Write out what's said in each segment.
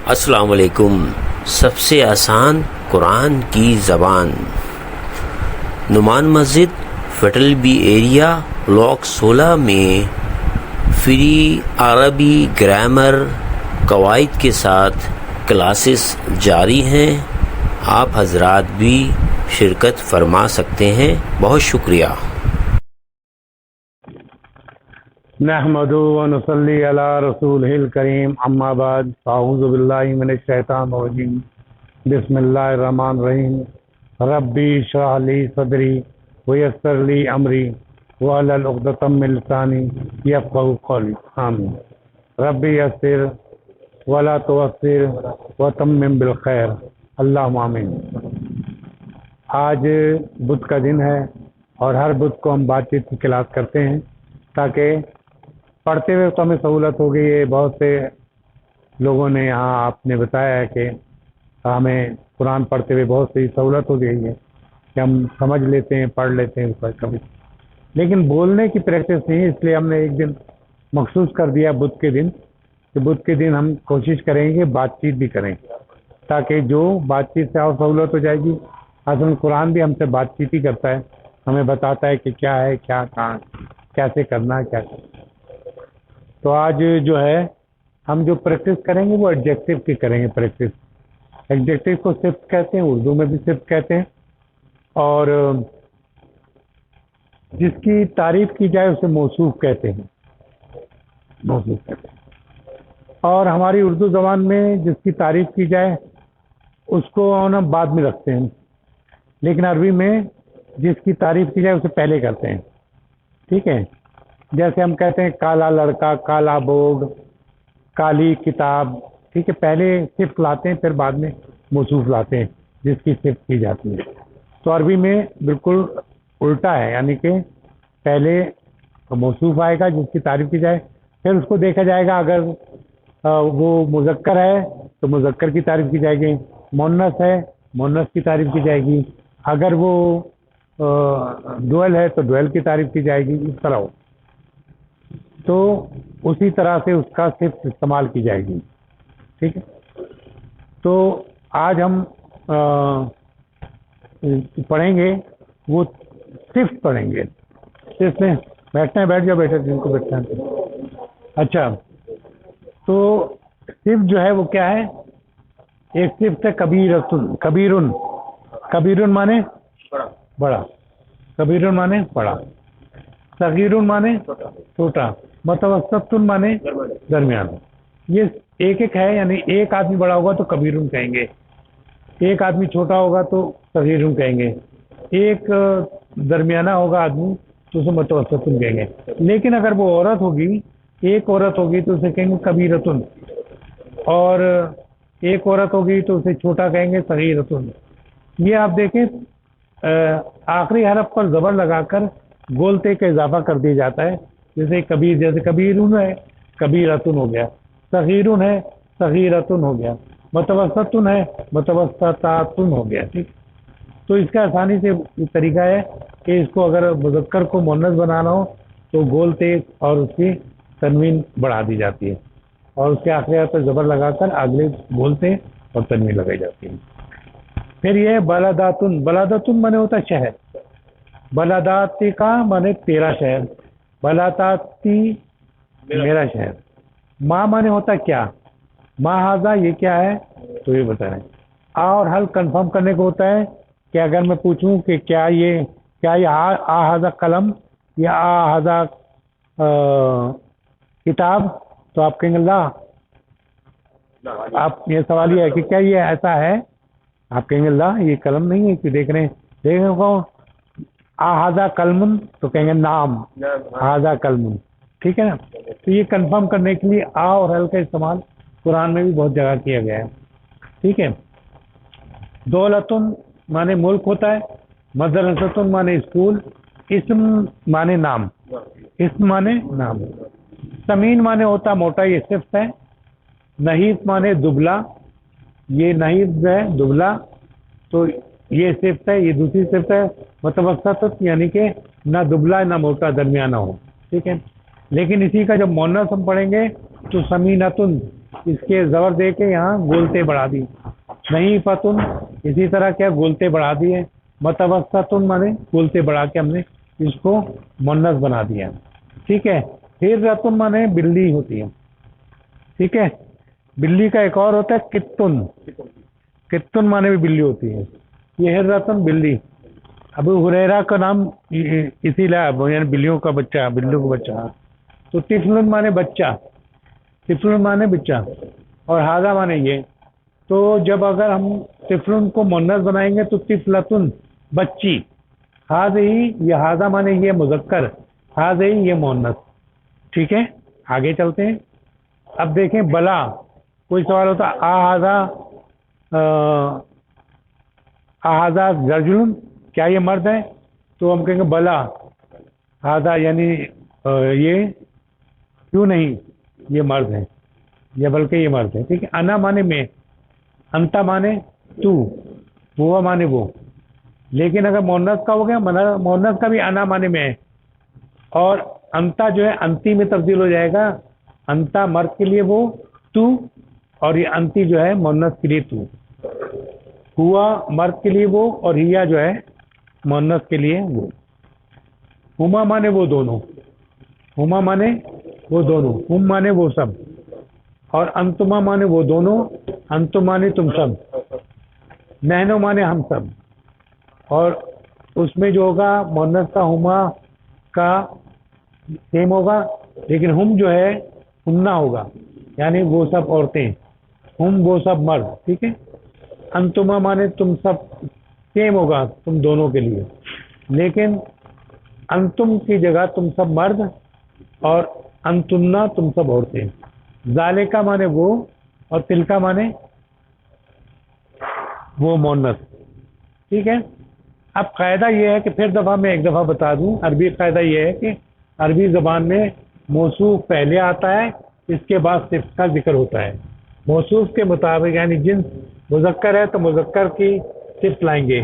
السلام علیکم۔ سب سے آسان قرآن کی زبان، نعمان مسجد فیٹل بی ایریا بلاک 16 میں فری عربی گرامر قواعد کے ساتھ کلاسز جاری ہیں۔ آپ حضرات بھی شرکت فرما سکتے ہیں۔ بہت شکریہ۔ نحمد و نصلی علی رسول الکریم، اما بعد، اعوذ باللہ من الشیطان الرجیم، بسم اللہ الرحمن الرحیم۔ ربی اشرح لی صدری ویسر لی امری واحلل عقدۃ من لسانی یفقہوا قولی، آمین۔ ربی یسر ولا تعسر وتمم بالخیر، اللہم آمین۔ آج بدھ کا دن ہے اور ہر بدھ کو ہم بات چیت کی کلاس کرتے ہیں تاکہ پڑھتے ہوئے تو ہمیں سہولت ہو گئی ہے۔ بہت سے لوگوں نے یہاں آپ نے بتایا ہے کہ ہمیں قرآن پڑھتے ہوئے بہت سی سہولت ہو گئی ہے کہ ہم سمجھ لیتے ہیں، پڑھ لیتے ہیں کبھی، لیکن بولنے کی پریکٹس نہیں ہے۔ اس لیے ہم نے ایک دن مخصوص کر دیا بدھ کے دن، کہ بدھ کے دن ہم کوشش کریں گے بات چیت بھی کریں تاکہ جو بات چیت سے اور سہولت ہو جائے گی۔ اصل قرآن بھی ہم سے بات چیت ہی کرتا ہے، ہمیں بتاتا ہے کہ کیا ہے، کیا کہاں کیسے کرنا ہے، کیا کرنا۔ تو آج جو ہے ہم جو پریکٹس کریں گے وہ ایڈجیکٹو کی کریں گے پریکٹس۔ ایڈجیکٹو کو صفت کہتے ہیں، اردو میں بھی صفت کہتے ہیں، اور جس کی تعریف کی جائے اسے موصوف کہتے ہیں، موصوف کہتے ہیں۔ اور ہماری اردو زبان میں جس کی تعریف کی جائے اس کو ہم بعد میں رکھتے ہیں، لیکن عربی میں جس کی تعریف کی جائے اسے پہلے کرتے ہیں، ٹھیک ہے۔ جیسے ہم کہتے ہیں کالا لڑکا، کالا بورڈ، کالی کتاب، ٹھیک ہے، پہلے صفت لاتے ہیں پھر بعد میں موصوف لاتے ہیں جس کی صفت کی جاتی ہے۔ تو عربی میں بالکل الٹا ہے، یعنی کہ پہلے موصوف آئے گا جس کی تعریف کی جائے، پھر اس کو دیکھا جائے گا اگر وہ مذکر ہے تو مذکر کی تعریف کی جائے گی، مؤنث ہے مؤنث کی تعریف کی جائے گی، اگر وہ ڈوئل ہے تو ڈوئل کی تعریف کی جائے گی، اس طرح ہو تو اسی طرح سے اس کا صفت استعمال کی جائے گی، ٹھیک ہے۔ تو آج ہم پڑھیں گے وہ صفت پڑھیں گے۔ صفت میں بیٹھنا ہے بیٹھ جاؤ، بیٹھے جن کو بیٹھنا ہے۔ اچھا، تو صفت جو ہے وہ کیا ہے؟ ایک صفت ہے کبیرتن، کبیرن، کبیرن مانے بڑا، کبیرن مانے بڑا، صغیرن مانے چھوٹا، متوسطن مانے درمیان۔ یہ ایک ایک ہے، یعنی ایک آدمی بڑا ہوگا تو کبیرن کہیں گے، ایک آدمی چھوٹا ہوگا تو صغیرن کہیں گے، ایک درمیانہ ہوگا آدمی تو اسے متوسطن کہیں گے۔ لیکن اگر وہ عورت ہوگی، ایک عورت ہوگی تو اسے کہیں گے کبیرتن، اور ایک عورت ہوگی تو اسے چھوٹا کہیں گے صغیرتن۔ یہ آپ دیکھیں آخری حرف پر زبر لگا کر گولتے کا اضافہ کر دیا جاتا ہے، جیسے کبیر، جیسے کبیرن ہے کبیرتن ہو گیا، صغیرن ہے صغیرتن ہو گیا، متوسطن ہے متوسطاتن ہو گیا، ٹھیک۔ تو اس کا آسانی سے طریقہ ہے کہ اس کو اگر مذکر کو مؤنث بنانا ہو تو گولتے اور اس کی تنوین بڑھا دی جاتی ہے، اور اس کے آخری حرف پر زبر لگا کر اگلے گولتے اور تنوین لگائی جاتی ہے۔ پھر یہ بلداتن، بلداتن مانے ہوتا ہے شہر، بلداتی کا مانے تیرا شہر، بلداتی میرا شہر۔ ماں مانے ہوتا کیا، ما ہاذا یہ کیا ہے، تو یہ بتا رہے ہیں۔ اور حل کنفرم کرنے کو ہوتا ہے کہ اگر میں پوچھوں کہ کیا یہ آ ہاذا قلم یا آ ہاذا کتاب، تو آپ کہیں گے لا، آپ یہ سوال یہ ہے کہ کیا یہ ایسا ہے، آپ کہیں گے لا یہ قلم نہیں ہے، کہ دیکھ رہے ہیں کون ہاذا قلم، تو کہیں گے نام ہاذا قلم، ٹھیک ہے نا۔ تو یہ کنفرم کرنے کے لیے آ اور حل کا استعمال قرآن میں بھی بہت جگہ کیا گیا ہے، ٹھیک ہے۔ دولتن مانے ملک ہوتا ہے، مدرستن مانے اسکول، اسم مانے نام، اسم مانے نام، سمین مانے ہوتا موٹا، یہ صفت ہے۔ نحیف مانے دبلا، یہ نحیف ہے دبلا، تو یہ صفت ہے، یہ دوسری صفت ہے۔ متوسط یعنی کہ نہ دبلا نہ موٹا، درمیانہ ہو، ٹھیک ہے۔ لیکن اسی کا جب مؤنث ہم پڑھیں گے تو سمینتن، اس کے زبر دے کے یہاں گولتے بڑھا دی. نہیں فتن اسی طرح کیا گولتے بڑھا دیے. متوسطن مانے گولتے بڑھا کے ہم نے اس کو مونس بنا دیا. ٹھیک ہے. ہررتن مانے بلی ہوتی ہے. ٹھیک ہے. بلی کا ایک اور ہوتا ہے کتن. کتن مانے بھی بلی ہوتی ہے. یہ ہررتن بلی. ابو ہریرہ کا نام اسی لیے یعنی بلیوں کا بچہ, بلیوں کا بچہ. تو طفل مانے بچہ, طفل مانے بچہ, اور ہاذا مانے یہ. تو جب اگر ہم طفل کو مونس بنائیں گے تو طفلتن بچی, ہاذہی یہ ہاذا مانے یہ مذکر, ہاذہی یہ مونس. ٹھیک ہے. آگے چلتے ہیں. اب دیکھیں بلا, کوئی سوال ہوتا احاذہ رجل, کیا یہ مرد ہے؟ تو ہم کہیں گے بلا ہاذا, یعنی یہ کیوں نہیں, یہ مرد ہے, یا بلکہ یہ مرد ہے. ٹھیک ہے. انا مانے میں, انتا مانے تو, ہوا مانے وہ. لیکن اگر مونس کا ہو گیا, مونس کا بھی انا مانے میں ہے, اور انتا جو ہے انتی میں تبدیل ہو جائے گا. انتا مرد کے لیے وہ تو, اور یہ انتی جو ہے مونس کے لیے تو. ہوا مرد کے لیے وہ, اور ہیا جو ہے مونس کے لیے وہ. ہما مانے وہ دونوں, ہما مانے وہ دونوں, ہم مانے وہ سب, اور انتما مانے وہ دونوں, انتم مانے تم سب, نحنو مانے ہم سب. اور اس میں جو ہوگا مونس کا ہما کا سیم ہوگا, لیکن ہم جو ہے ہمنا ہوگا, یعنی وہ سب عورتیں, ہم وہ سب مرد. ٹھیک ہے. انتما مانے تم سب سیم ہوگا تم دونوں کے لیے, لیکن انتم کی جگہ تم سب مرد, اور انتنا تم سب عورتیں. ذالکا مانے وہ, اور تلکا مانے وہ مونس. ٹھیک ہے. اب قاعدہ یہ ہے کہ پھر دفعہ میں ایک دفعہ بتا دوں, عربی قاعدہ یہ ہے کہ عربی زبان میں موصوف پہلے آتا ہے, اس کے بعد صفت کا ذکر ہوتا ہے. موصوف کے مطابق یعنی جنس مذکر ہے تو مذکر کی صفت لائیں گے,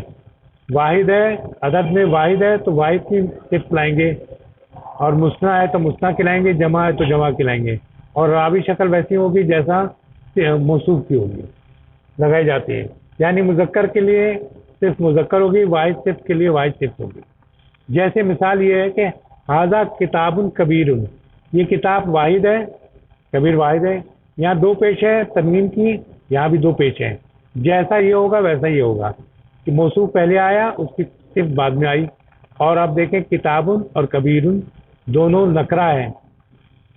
واحد ہے عدد میں واحد ہے تو واحد کی صفت لائیں گے, اور مثنیٰ ہے تو مثنیٰ کی لائیں گے, جمع ہے تو جمع کی لائیں گے, اور راوی شکل ویسی ہوگی جیسا موصوف کی ہوگی, لگائی جاتی ہے. یعنی مذکر کے لیے صرف مذکر ہوگی, واحد صفت کے لیے واحد صفت ہوگی. جیسے مثال یہ ہے کہ ھذا کتاب کبیر, یہ کتاب واحد ہے, کبیر واحد ہے. یہاں دو پیش ہے تنوین کی, یہاں بھی دو پیش ہے. جیسا یہ ہوگا ویسا یہ ہوگا کہ موصوف پہلے آیا, اس کی صفت بعد میں آئی. اور آپ دیکھیں کتاب اور کبیر دونوں نکرہ ہیں.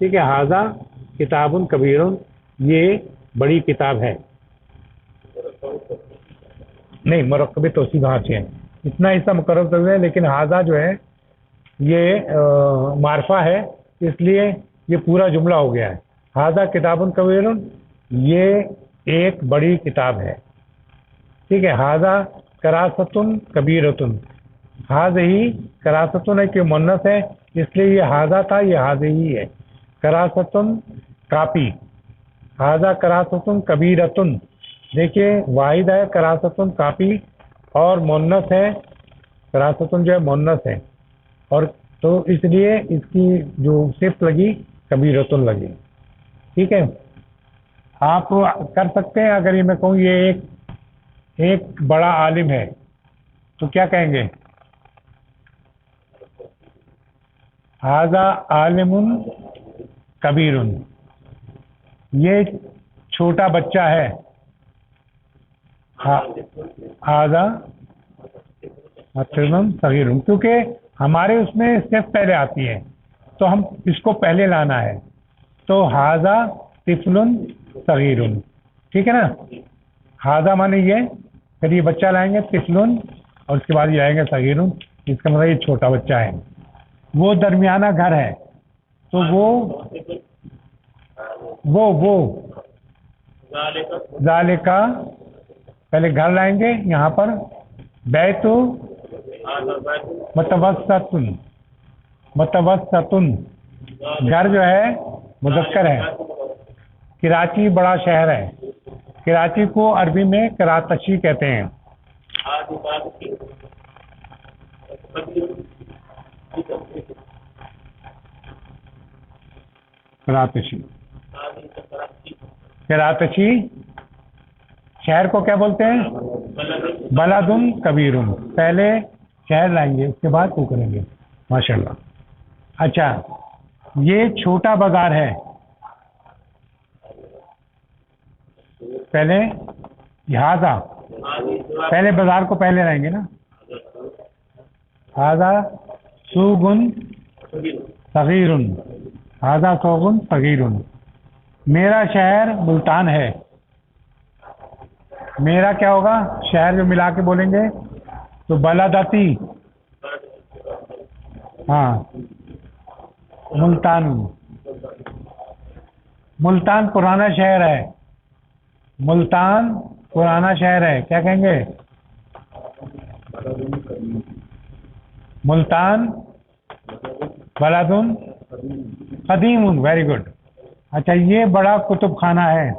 ٹھیک ہے. ھذا کتاب کبیر, یہ بڑی کتاب ہے. نہیں, مرکب توصیف وہاں سے ہے, اتنا حصہ مقرر کر ہے, لیکن ھذا جو ہے یہ معرفہ ہے, اس لیے یہ پورا جملہ ہو گیا ہے. ھذا کتاب کبیر, یہ ایک بڑی کتاب ہے. ٹھیک ہے. ھذا کراستن کبیرتن, ھذہی کراستن ہے کہ مونث ہے, اس لیے یہ ھذا تھا, یہ ھذہی ہے. کراستن کاپی, ھذا کراستن کبیرتن, دیکھیے واحد ہے کراستن کاپی, اور مونث ہے, کراستن جو ہے مونث ہے, اور تو اس لیے اس کی جو صفت لگی کبیرتن لگی. ٹھیک ہے. آپ کر سکتے ہیں, اگر یہ میں کہوں یہ ایک بڑا عالم ہے تو کیا کہیں گے؟ ھذا عالم کبیر, یہ چھوٹا بچہ ہے. ھذا صغیر, کیونکہ ہمارے اس میں صرف پہلے آتی ہے تو ہم اس کو پہلے لانا ہے, تو ھذا طفل صغیر. ٹھیک ہے نا. ھذا مانے یہ, پھر یہ بچہ لائیں گے طفل, اور اس کے بعد یہ آئیں گے صغیر, اس کا مطلب یہ چھوٹا بچہ ہے. وہ درمیانہ گھر ہے, تو وہ ذالکا, پہلے گھر لائیں گے یہاں پر, بیت متوسطن, متوسطن گھر جو ہے مذکر ہے. کراچی بڑا شہر ہے, کراچی کو عربی میں کراتشی کہتے ہیں. کراتشی پھر آتشی شہر کو کیا بولتے ہیں؟ بلدن کبیرن. پہلے شہر لائیں گے، اس کے بعد وہ کریں گے. ماشاءاللہ. اچھا، یہ چھوٹا بازار ہے. پہلے لہذا پہلے بازار کو پہلے لائیں گے نا. ہاذا سوگن صغیرن. ہاذا سوگن صغیرن. میرا شہر ملتان ہے. میرا کیا ہوگا؟ شہر جو ملا کے بولیں گے تو بلدتی. ہاں، ملتان. ملتان پرانا شہر ہے. ملتان پرانا شہر ہے. کیا کہیں گے؟ ملتان بلدن قدیم. Very good. اچھا، یہ بڑا کتب خانہ ہے.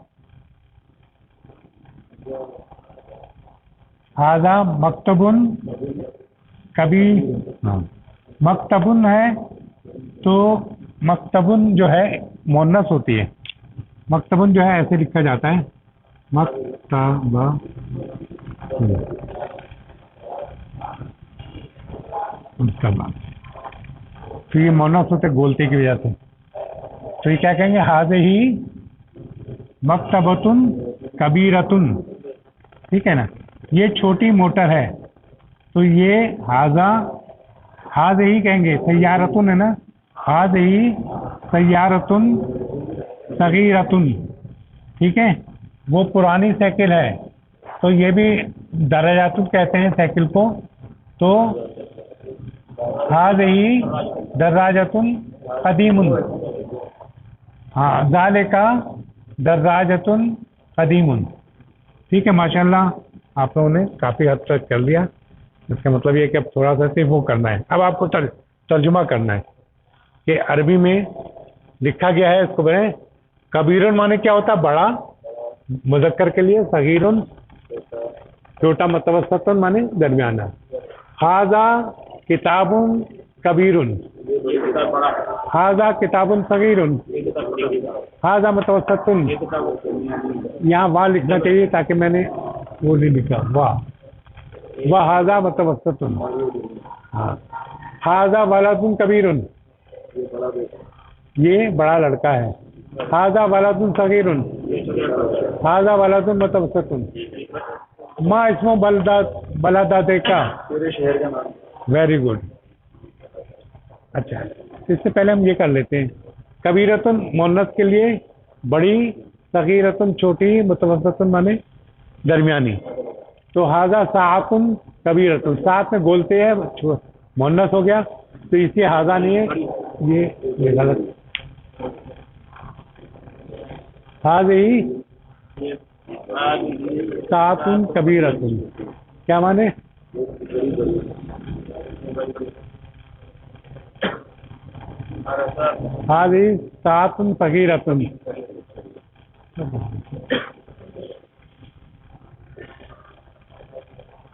ہاذا مکتبن کبھی مکتبن ہے تو مکتبن جو ہے مونس ہوتی ہے. مکتبن جو ہے ایسے لکھا جاتا ہے مکتبہ. تو یہ مونس ہوتے گولتے کی وجہ سے. تو یہ کیا کہیں گے؟ ہی مکتبتن کبیرتن. ٹھیک ہے نا. یہ چھوٹی موٹر ہے تو یہ ہاذ ہی کہیں گے. سیارتن ہے نا. ہاذ ہی سیارتن صغیرتن. ٹھیک ہے. وہ پرانی سائیکل ہے تو یہ بھی درجات کہتے ہیں سائیکل کو. تو ہاذ ہی دراجتن قدیم. ہاں، ذالک دراجتن قدیم. ٹھیک ہے. ماشاءاللہ آپ لوگوں نے کافی حد تک کر لیا. اس کا مطلب یہ کہ اب تھوڑا سا صرف وہ کرنا ہے. اب آپ کو ترجمہ کرنا ہے کہ عربی میں لکھا گیا ہے. اس کو بولیں کبیرن مانے کیا ہوتا ہے؟ بڑا مذکر کے لیے. صغیرن چھوٹا. متوسطن مانے درمیانہ. ہاذا کتابن کبیرن. ہاذا کتابن صغیرن. ہاذا متوسطن. یہاں واہ لکھنا چاہیے تاکہ میں نے وہ نہیں لکھا. واہ ہاذا متوسطن. ہاں. ہاذا ولدن کبیرن. یہ بڑا لڑکا ہے. ہاذا ولدن صغیرن. ہاذا ولدن متوسطن. ما اسم بلدتے کا؟ Very good. اچھا، اس سے پہلے ہم یہ کر لیتے ہیں. کبیرتن مونس کے لیے بڑی، صغیرتن چھوٹی، متوسطن مانے درمیانی. تو ہاذا ساعتن کبیرتن. ساتھ میں گولتے ہیں مونس ہو گیا تو اسی ہاذا نہیں ہے. یہ غلط. ہاذی ساعتن کبیرتن. کیا مانے؟ ہاذی ساعتن صغیرتن.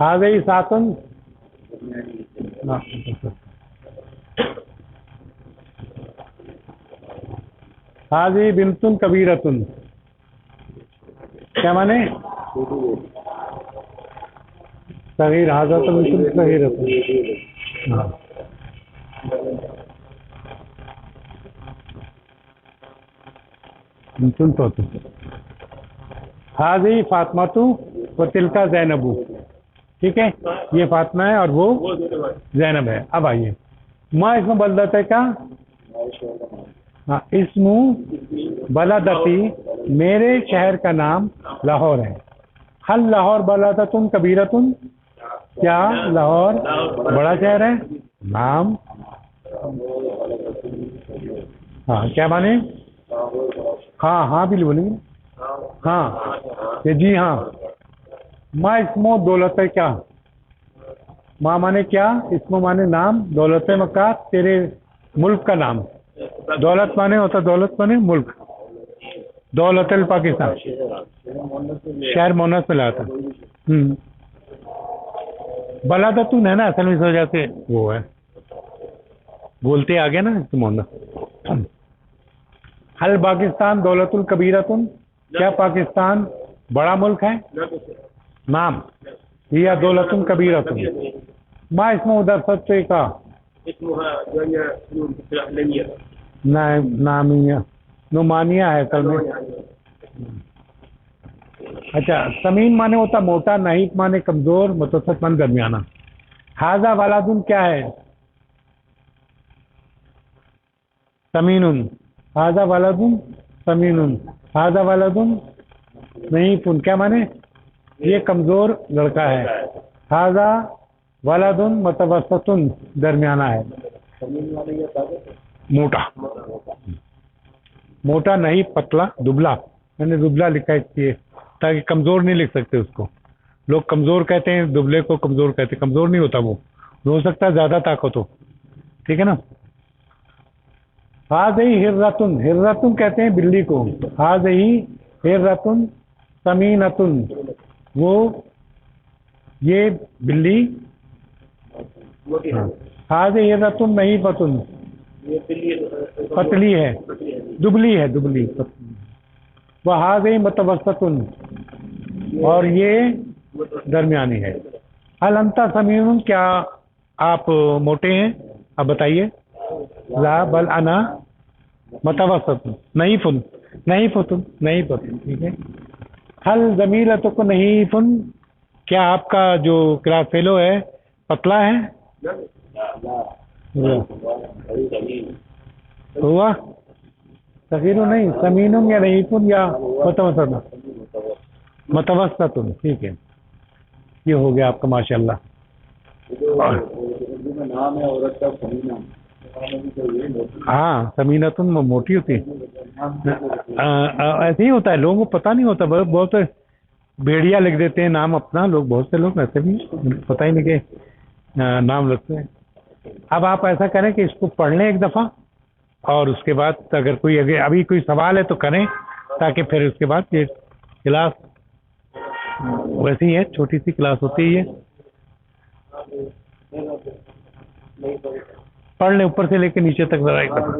ہاذی ساعتن ہاذی بنتن کبیرتن. کیا مانے؟ صغیر. ہاذا تو بنتن صغیرتن. ہاں. بنتن تو ہاذی فاطمہ و تلکا زینب. ٹھیک ہے. یہ فاطمہ ہے اور وہ زینب ہے. اب آئیے ما اسم بلدتے کا؟ اسم بلدتی میرے شہر کا نام لاہور ہے. حل لاہور بلدتن کبیرتن. کیا لاہور بڑا شہر ہے؟ نام. ہاں. کیا مانے؟ ہاں ہاں بھی بولیں گے. ہاں کہ جی ہاں. ما اسم دولت کیا؟ ما مانے کیا؟ اسم مانے نام. دولت مکہ تیرے ملک کا نام. دولت مانے ہوتا دولت مانے ملک. دولت الپاکستان. شہر مونس میں لاتا. بلادتون ہے نا اصل میں، اس وجہ سے وہ ہے بولتے آگے نا مونس. حل پاکستان دولت الکبیرتن. کیا پاکستان بڑا ملک ہے؟ نام یا دولتن کبیرتن؟ ما اسمه درست کا اسمها دنيا فنون إعلامية. نامیہ نعمانیہ ہے اصل میں. اچھا سمین مانے ہوتا موٹا، نحیف مانے کمزور، متوسط مانے درمیانہ. حاضہ ولادن کیا ہے؟ سمینن. حاضہ ولادن سمینن. حاضہ ولادن نحیفن کیا مانے؟ یہ کمزور لڑکا ہے. حاضہ ولادن متوسطن درمیانہ ہے. موٹا موٹا نہیں پتلا دبلا. میں نے دبلا لکھا ہے اس لیے تاکہ کمزور نہیں لکھ سکتے اس کو. لوگ کمزور کہتے ہیں، دبلے کو کمزور کہتے ہیں. کمزور نہیں ہوتا وہ، ہو سکتا ہے زیادہ طاقت ہو. ٹھیک ہے نا. ہاذہی ہرۃن. ہرۃن کہتے ہیں بلی کو. ہاذہی ہرۃن سمینۃن. وہ یہ بلی. ہاذہی ہرۃن نحیفتن. پتلی ہے، دبلی ہے، دبلی. وہ ہاذہی متوسطن. اور یہ درمیانی ہے. ہل انت سمین. کیا آپ موٹے ہیں؟ آپ بتائیے. لا بل انا متوسط. نحیفن. نحیفتن. نحیفتن. ٹھیک ہے. ہل زمیلتک نحیفن. کیا آپ کا جو کلاس فیلو ہے پتلا ہے؟ ہوا صغیر نہیں. سمینم یا نحیفن یا متوسط؟ متوسط. ٹھیک ہے. یہ ہو گیا آپ کا ماشاء اللہ. ہاں سمینتن موٹی ہوتی ہے. ایسے ہی ہوتا ہے، لوگوں کو پتہ نہیں ہوتا. بہت بھیڑیا لکھ دیتے ہیں نام اپنا لوگ. بہت سے لوگ ایسے بھی پتہ ہی نہیں کہ نام لکھتے ہیں. اب آپ ایسا کریں کہ اس کو پڑھ لیں ایک دفعہ، اور اس کے بعد اگر ابھی کوئی سوال ہے تو کریں، تاکہ پھر اس کے بعد یہ کلاس ویسی ہے، چھوٹی سی کلاس ہوتی ہے. پڑھ لیں اوپر سے لے کے نیچے تک ذرا ایک دفعہ.